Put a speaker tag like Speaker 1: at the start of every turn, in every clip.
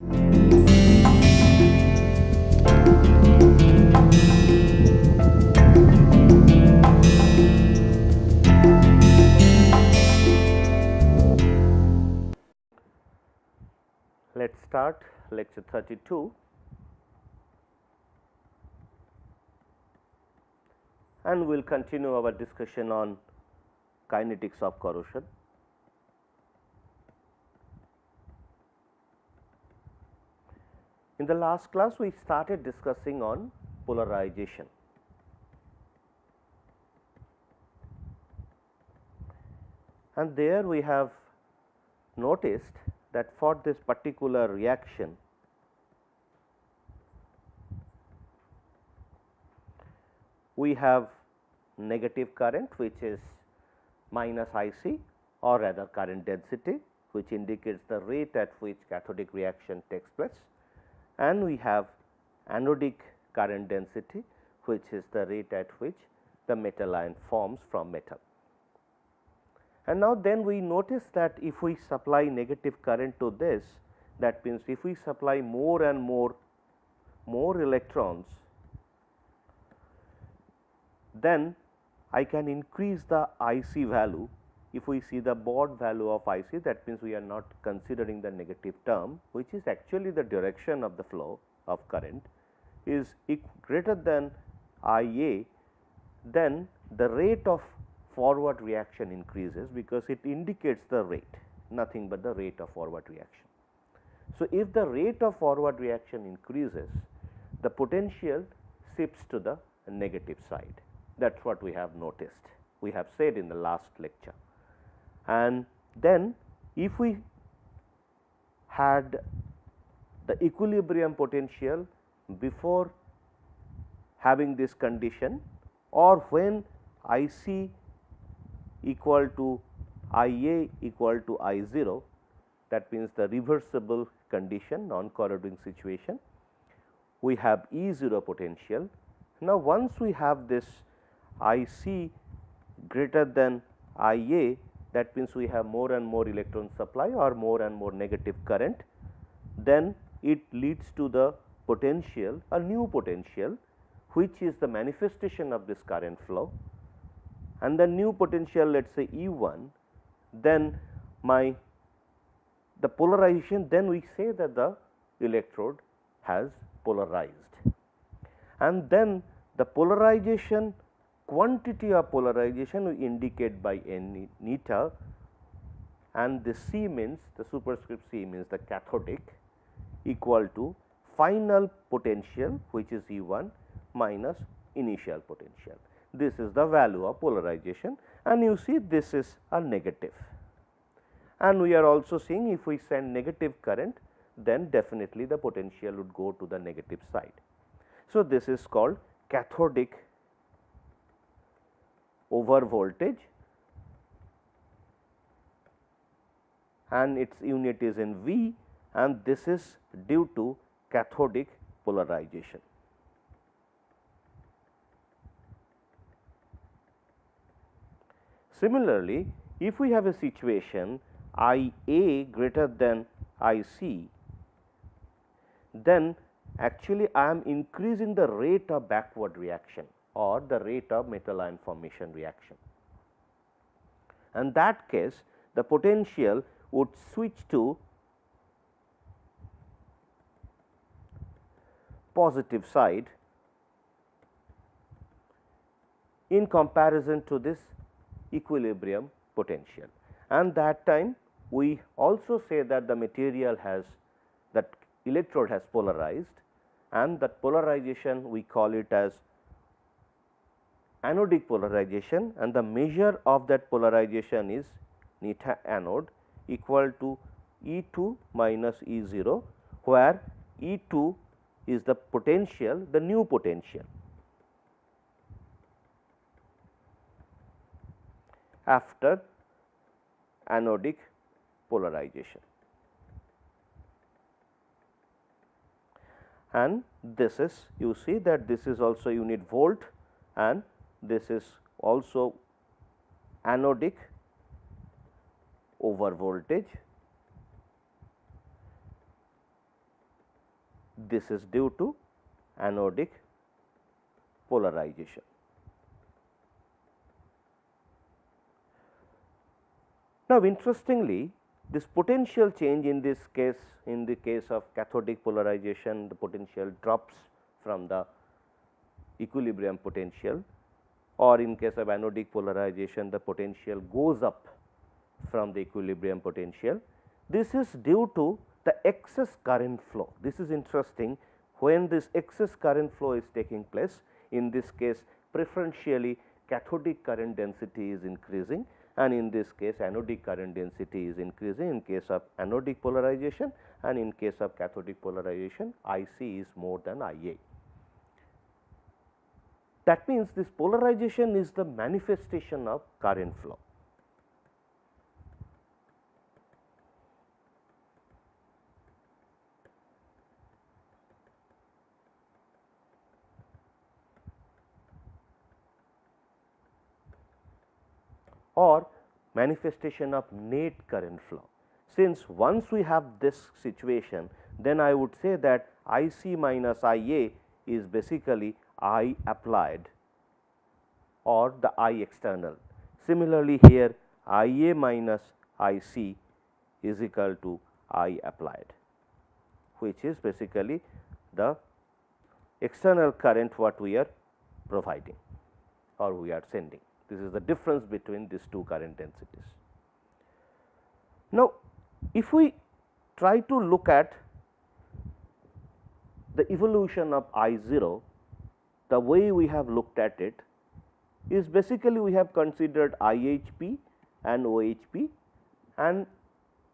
Speaker 1: Let us start lecture 32 and we will continue our discussion on kinetics of corrosion. In the last class, we started discussing on polarization. And there we have noticed that for this particular reaction, we have negative current which is minus IC, or rather current density, which indicates the rate at which cathodic reaction takes place, and we have anodic current density, which is the rate at which the metal ion forms from metal. And now then we notice that if we supply negative current to this, that means if we supply more and more electrons, then I can increase the IC value. If we see the baud value of IC, that means we are not considering the negative term, which is actually the direction of the flow of current, is greater than IA, then the rate of forward reaction increases, because it indicates the rate, nothing but the rate of forward reaction. So, if the rate of forward reaction increases, the potential shifts to the negative side. That is what we have noticed, we have said in the last lecture. And then if we had the equilibrium potential before having this condition, or when IC equal to IA equal to I0, that means the reversible condition, non-corroding situation, we have E0 potential. Now, once we have this IC greater than IA, that means we have more and more electron supply or more and more negative current, then it leads to the potential, a new potential, which is the manifestation of this current flow, and the new potential, let us say E1, then the polarization, then we say that the electrode has polarized, and then the polarization, quantity of polarization we indicate by n eta, and the C means, the superscript C means the cathodic, equal to final potential, which is E1 minus initial potential. This is the value of polarization, and you see this is a negative. And we are also seeing if we send negative current, then definitely the potential would go to the negative side. So, this is called cathodic overvoltage, and its unit is in V, and this is due to cathodic polarization. Similarly, if we have a situation I A greater than I C, then actually I am increasing the rate of backward reaction or the rate of metal ion formation reaction. And that case, the potential would switch to positive side in comparison to this equilibrium potential, and that time we also say that the material has, that electrode has polarized, and that polarization we call it as anodic polarization, and the measure of that polarization is neta anode equal to E2 minus E0, where E2 is the potential, the new potential after anodic polarization, and this is, you see that this is also unit volt, and this is also anodic over voltage, this is due to anodic polarization. Now, interestingly, this potential change in this case, in the case of cathodic polarization, the potential drops from the equilibrium potential, or in case of anodic polarization, the potential goes up from the equilibrium potential. This is due to the excess current flow. This is interesting. When this excess current flow is taking place, in this case preferentially cathodic current density is increasing, and in this case anodic current density is increasing in case of anodic polarization, and in case of cathodic polarization I c is more than I a. That means this polarization is the manifestation of current flow. Or manifestation of net current flow. Since once we have this situation, then I would say that I c minus I a is basically I applied or the I external. Similarly, here I a minus I c is equal to I applied, which is basically the external current what we are providing or we are sending. This is the difference between these two current densities. Now, if we try to look at the evolution of I 0, the way we have looked at it is basically we have considered IHP and OHP, and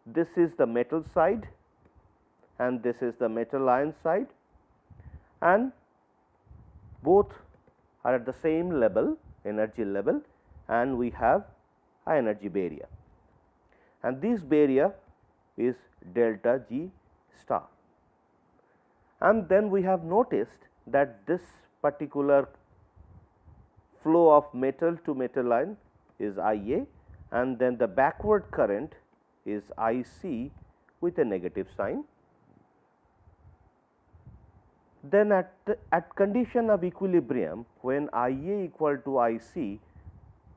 Speaker 1: this is the metal side and this is the metal ion side, and both are at the same level, energy level, and we have a energy barrier, and this barrier is delta G star. And then we have noticed that this particular flow of metal to metal ion is I a, and then the backward current is I c with a negative sign. Then at condition of equilibrium, when I a equal to I c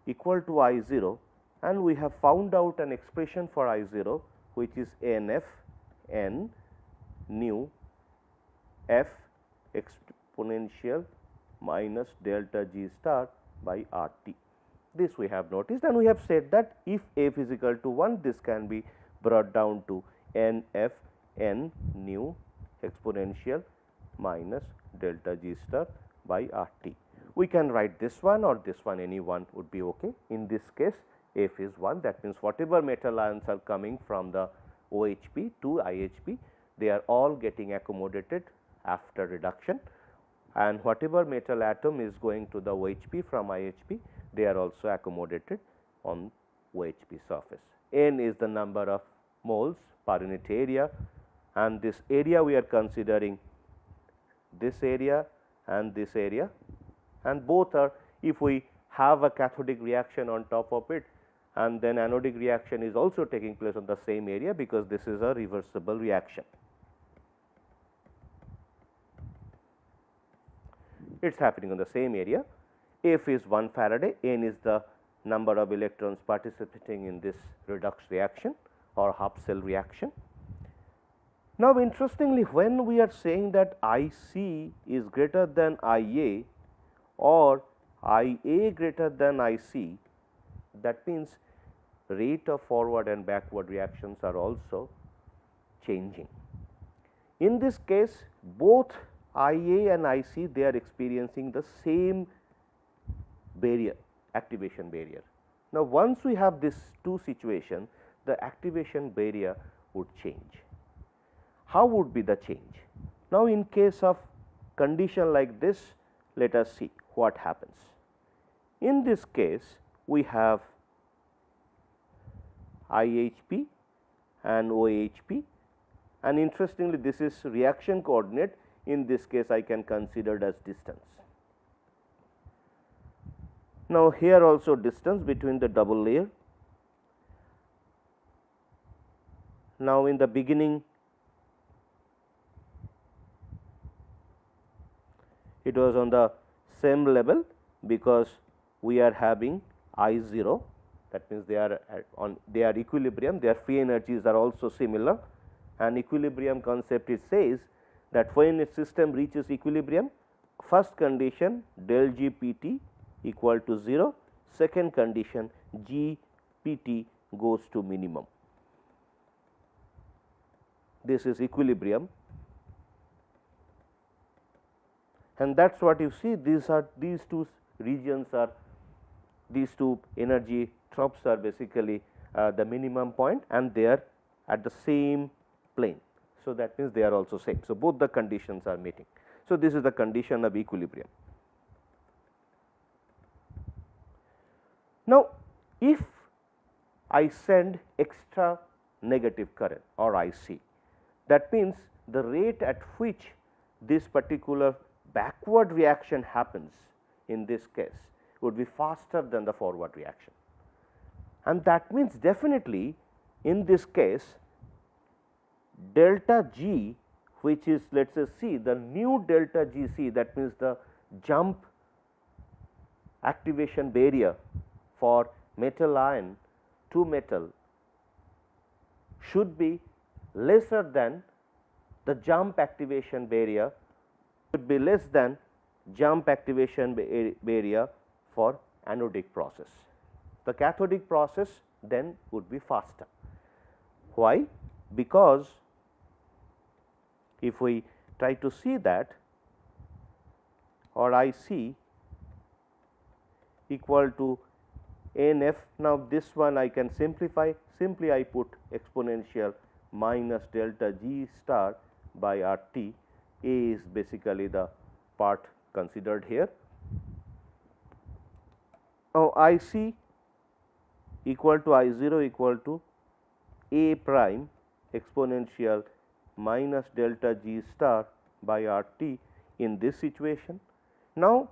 Speaker 1: equal to I 0, and we have found out an expression for I 0 which is n f n nu f exponential minus delta G star by R t. This we have noticed, and we have said that if f is equal to 1, this can be brought down to n f n nu exponential minus delta G star by R t. We can write this one or this one, any one would be okay. In this case f is 1, that means whatever metal ions are coming from the OHP to IHP, they are all getting accommodated after reduction, and whatever metal atom is going to the OHP from IHP, they are also accommodated on OHP surface. N is the number of moles per unit area, and this area we are considering this area and this area, and both are, if we have a cathodic reaction on top of it, and then anodic reaction is also taking place on the same area, because this is a reversible reaction. It is happening on the same area. F is 1 Faraday, n is the number of electrons participating in this redox reaction or half cell reaction. Now, interestingly, when we are saying that I c is greater than I a or I a greater than I c, that means rate of forward and backward reactions are also changing. In this case, both I a and I c, they are experiencing the same barrier, activation barrier. Now, once we have these two situations, the activation barrier would change. How would be the change? Now, in case of condition like this, let us see what happens. In this case, we have IHP and OHP, and interestingly, this is reaction coordinate. In this case, I can consider it as distance. Now, here also distance between the double layer. Now, in the beginning, it was on the same level because we are having I 0, that means they are they are equilibrium, their free energies are also similar, and equilibrium concept it says that when a system reaches equilibrium, first condition del G P T equal to 0, second condition G P T goes to minimum. This is equilibrium, and that is what you see. These two regions are, these two energy troughs are basically the minimum point, and they are at the same plane. So, that means they are also same. So, both the conditions are meeting. So, this is the condition of equilibrium. Now, if I send extra negative current or IC, that means the rate at which this particular backward reaction happens in this case would be faster than the forward reaction, and that means definitely in this case delta G, which is let us say C, the new delta G C, that means the jump activation barrier for metal ion to metal should be lesser than the jump activation barrier, should be less than jump activation barrier for anodic process. The cathodic process then would be faster. Why? Because if we try to see that, or I C equal to N f, now this one I can simplify, simply I put exponential minus delta G star by R T. A is basically the part considered here. Now, I C equal to I 0 equal to A prime exponential minus delta G star by R T in this situation. Now,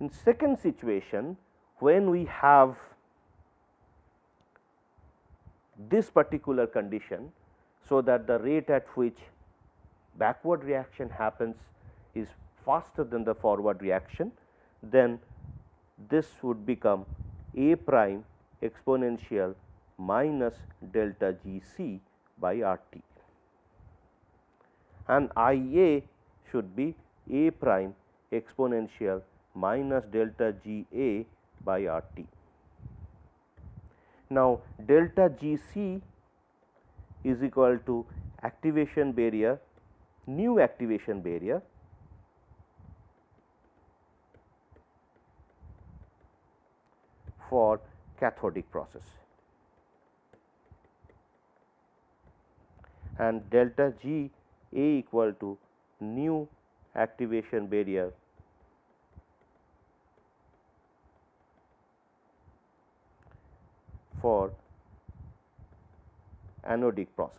Speaker 1: in second situation, when we have this particular condition, so that the rate at which backward reaction happens is faster than the forward reaction, then this would become A prime exponential minus delta G C by R T, and I A should be A prime exponential minus delta G A by R T. Now, delta G C is equal to activation barrier, new activation barrier for cathodic process, and delta G A equal to new activation barrier for anodic process.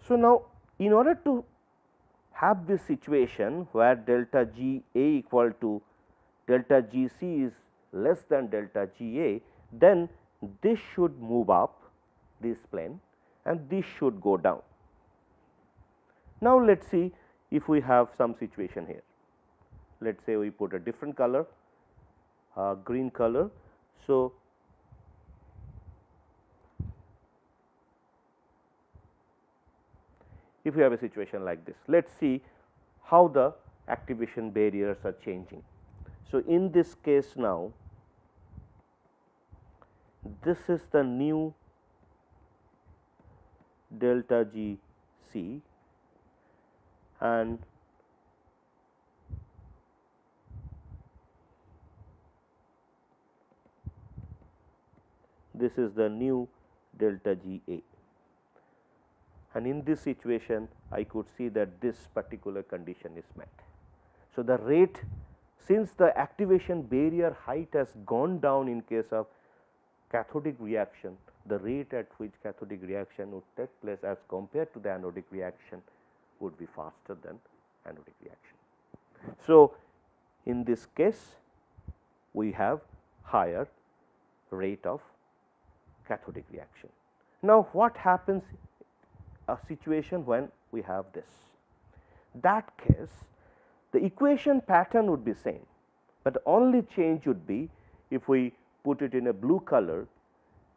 Speaker 1: So, now in order to have this situation where delta G A equal to delta G C is less than delta G A, then this should move up this plane and this should go down. Now, let us see if we have some situation here. Let us say we put a different color, green color. So, if you have a situation like this, let us see how the activation barriers are changing. So, in this case now, this is the new delta G C, and this is the new delta G A, and in this situation I could see that this particular condition is met. So, the rate, since the activation barrier height has gone down in case of cathodic reaction, the rate at which cathodic reaction would take place as compared to the anodic reaction would be faster than anodic reaction. So, in this case we have higher rate of cathodic reaction. Now, what happens a situation when we have this? that case the equation pattern would be same, but the only change would be if we put it in a blue color,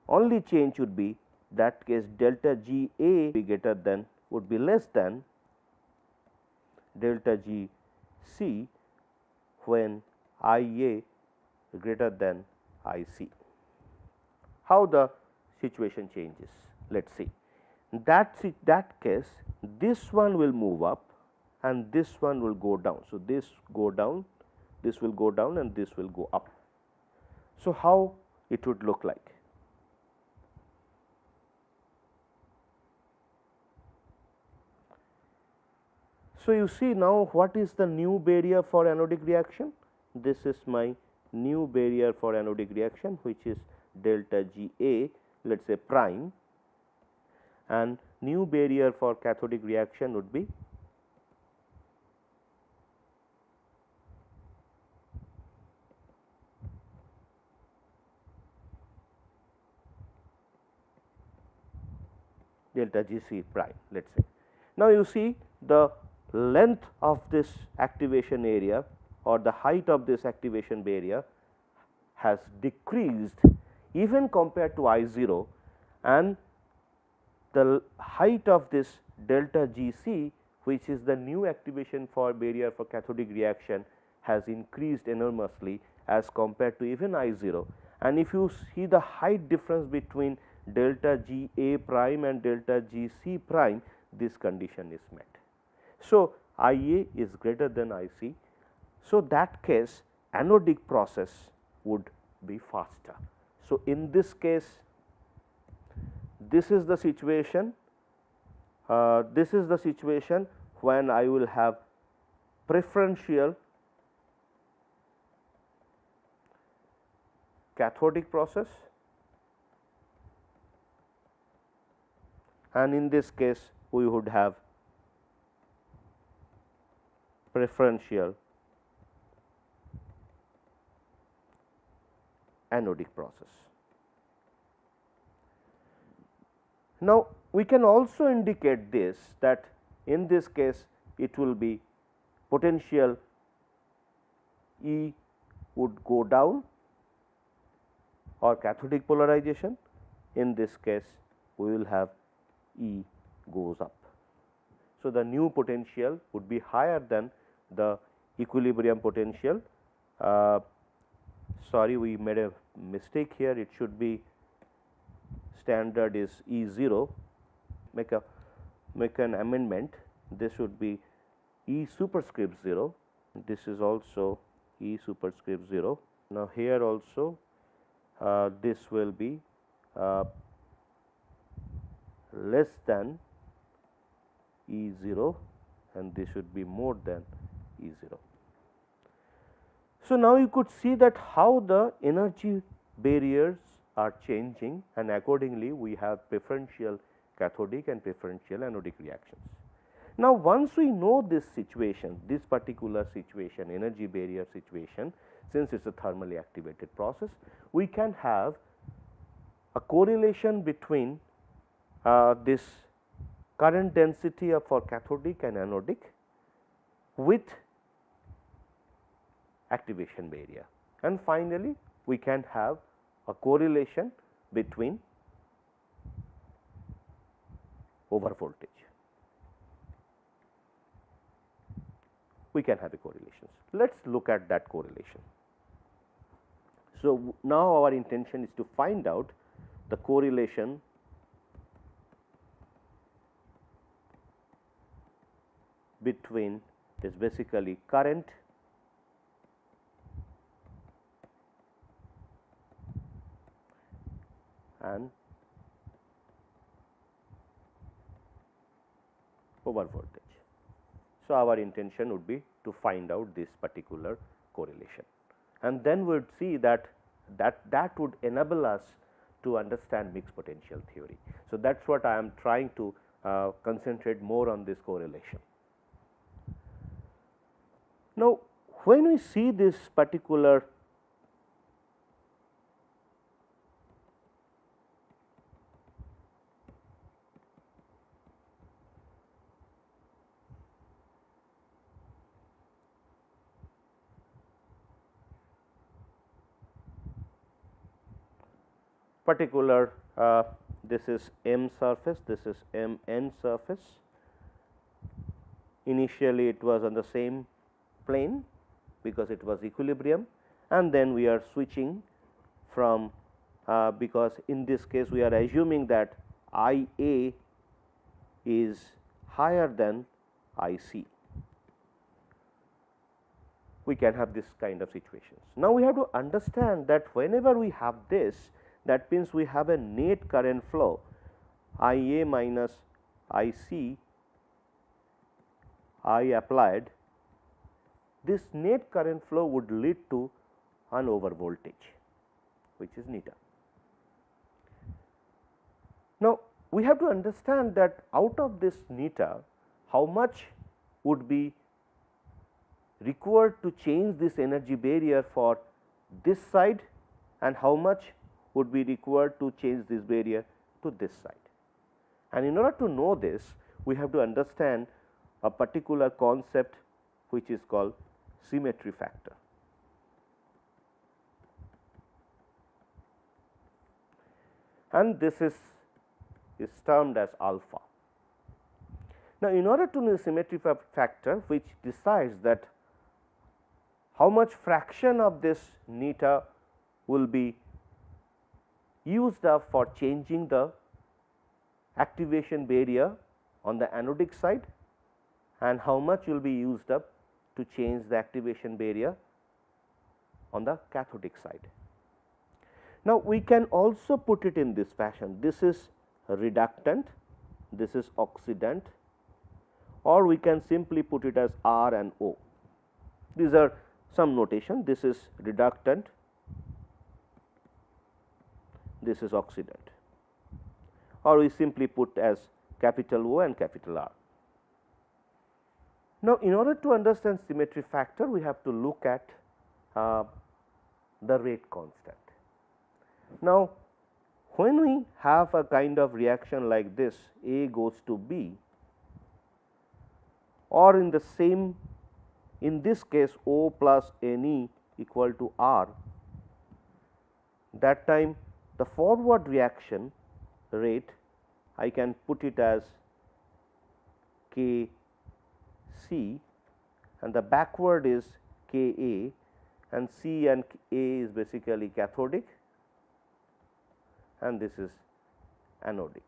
Speaker 1: only change would be that case delta G A be greater than would be less than delta G C when I A greater than I C. How the situation changes? Let us see. That case this one will move up and this one will go down. So, this go down, this will go down and this will go up. So, how it would look like? So, you see now what is the new barrier for anodic reaction? This is my new barrier for anodic reaction, which is delta G A, let us say prime, and new barrier for cathodic reaction would be delta G C prime, let us say. Now, you see the length of this activation area or the height of this activation barrier has decreased even compared to I 0, and the height of this delta G C, which is the new activation for barrier for cathodic reaction, has increased enormously as compared to even I 0. And if you see the height difference between delta G A prime and delta G C prime, this condition is met. So, I A is greater than I C. So, that case anodic process would be faster. So, in this case this is the situation, when I will have preferential cathodic process, and in this case we would have preferential anodic process. Now, we can also indicate this, that in this case it will be potential E would go down or cathodic polarization. In this case we will have E goes up. So, the new potential would be higher than the equilibrium potential. Sorry, we made a mistake here, it should be standard is E 0, make an amendment, this should be E superscript 0, this is also E superscript 0. Now, here also this will be less than E 0 and this should be more than E 0. So, now you could see that how the energy barriers are changing, and accordingly we have preferential cathodic and preferential anodic reactions. Now, once we know this situation, this particular situation, energy barrier situation, since it is a thermally activated process, we can have a correlation between this current density for cathodic and anodic with activation barrier, and finally we can have a correlation between overvoltage. We can have a correlation. Let us look at that correlation. So, now our intention is to find out the correlation between is basically current and overvoltage. So, our intention would be to find out this particular correlation, and then we would see that would enable us to understand mixed potential theory. So, that is what I am trying to concentrate more on this correlation. Now, when we see this particular particular this is M surface, this is M n surface. Initially it was on the same plane because it was equilibrium, and then we are switching from because in this case we are assuming that I A is higher than I C. We can have this kind of situations. Now, we have to understand that whenever we have this, that means we have a net current flow I A minus I C I applied. This net current flow would lead to an overvoltage, which is neta. Now, we have to understand that out of this neta, how much would be required to change this energy barrier for this side, and how much would be required to change this barrier to this side. And in order to know this, we have to understand a particular concept which is called symmetry factor. And this is termed as alpha. Now, in order to know symmetry factor, which decides that how much fraction of this neta will be used up for changing the activation barrier on the anodic side, and how much will be used up to change the activation barrier on the cathodic side. Now, we can also put it in this fashion. This is reductant, this is oxidant, or we can simply put it as R and O. These are some notation. This is reductant, this is oxidant, or we simply put as capital O and capital R. Now, in order to understand symmetry factor, we have to look at the rate constant. Now, when we have a kind of reaction like this, A goes to B, or in the same, in this case O plus Ne equal to R, that time the forward reaction rate I can put it as K C, and the backward is K A, and C and A is basically cathodic, and this is anodic.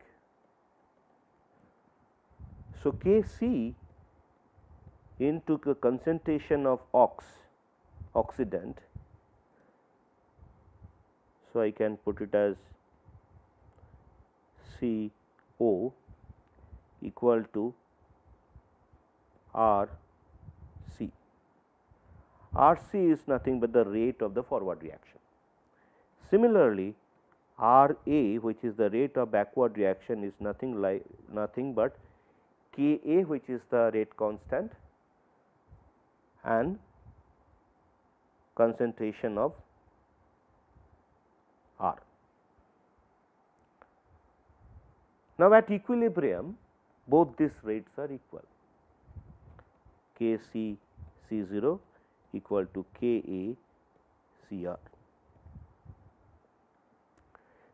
Speaker 1: So, K C into the concentration of oxidant. So, I can put it as C O equal to R C. R C is nothing but the rate of the forward reaction. Similarly, R A, which is the rate of backward reaction, is nothing but K A, which is the rate constant, and concentration of R. Now, at equilibrium, both these rates are equal. K C C 0 equal to K A C R.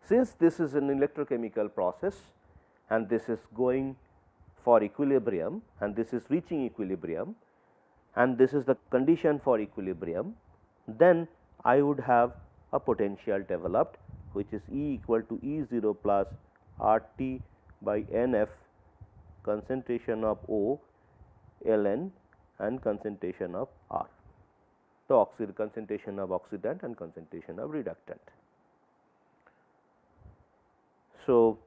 Speaker 1: Since this is an electrochemical process and this is going for equilibrium and this is reaching equilibrium and this is the condition for equilibrium, then I would have a potential developed, which is E equal to E 0 plus R T by N F, concentration of O ln and concentration of R, the concentration of oxidant and concentration of reductant. So,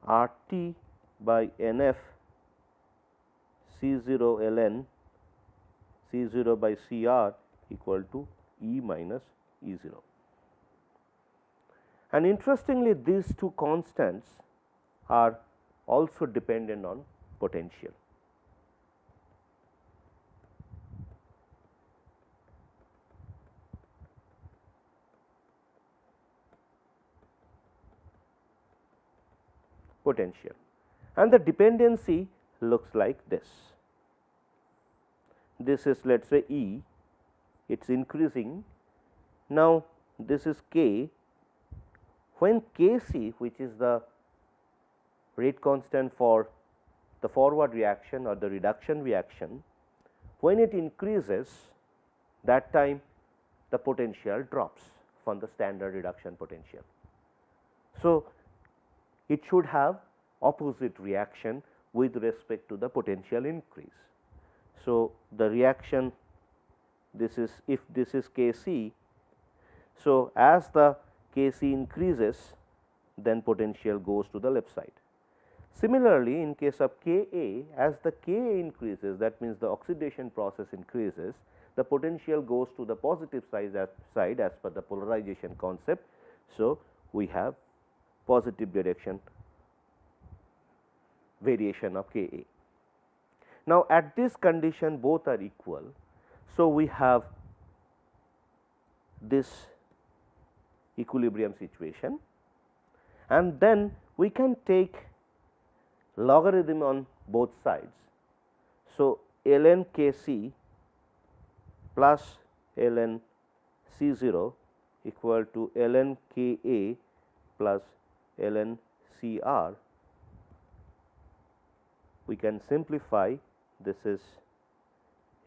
Speaker 1: R T by N F C 0 ln C 0 by C R equal to E minus E 0. And interestingly, these two constants are also dependent on potential. And the dependency looks like this. This is, let us say, E, it is increasing. Now, this is K, when Kc, which is the rate constant for the forward reaction or the reduction reaction, when it increases, that time the potential drops from the standard reduction potential. So, it should have opposite reaction with respect to the potential increase. So, the reaction, this is, if this is Kc, so as the Kc increases, then potential goes to the left side. Similarly, in case of Ka, as the Ka increases, that means the oxidation process increases, the potential goes to the positive side as per the polarization concept. So, we have positive direction variation of Ka. Now, at this condition both are equal. So, we have this equilibrium situation, and then we can take logarithm on both sides. So, ln Kc plus ln C0 equal to ln Ka plus ln Cr. We can simplify, this is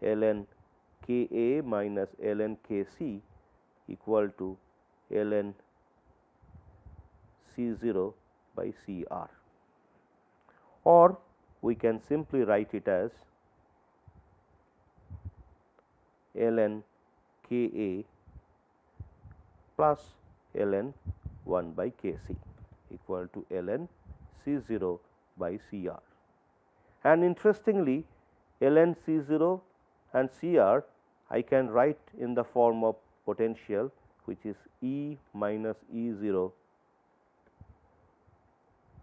Speaker 1: ln Ka minus ln Kc equal to ln C0 by Cr, or we can simply write it as ln Ka plus ln 1 by Kc equal to ln C0 by Cr. And interestingly, ln C0 and Cr I can write in the form of potential, which is E minus E0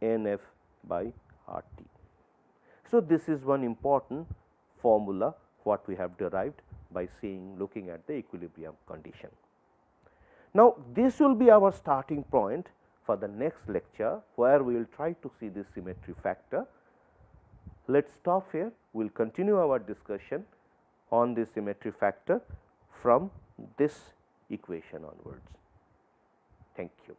Speaker 1: Nf by RT. So, this is one important formula what we have derived by looking at the equilibrium condition. Now, this will be our starting point for the next lecture, where we will try to see this symmetry factor. Let us stop here. We will continue our discussion on this symmetry factor from this equation onwards. Thank you.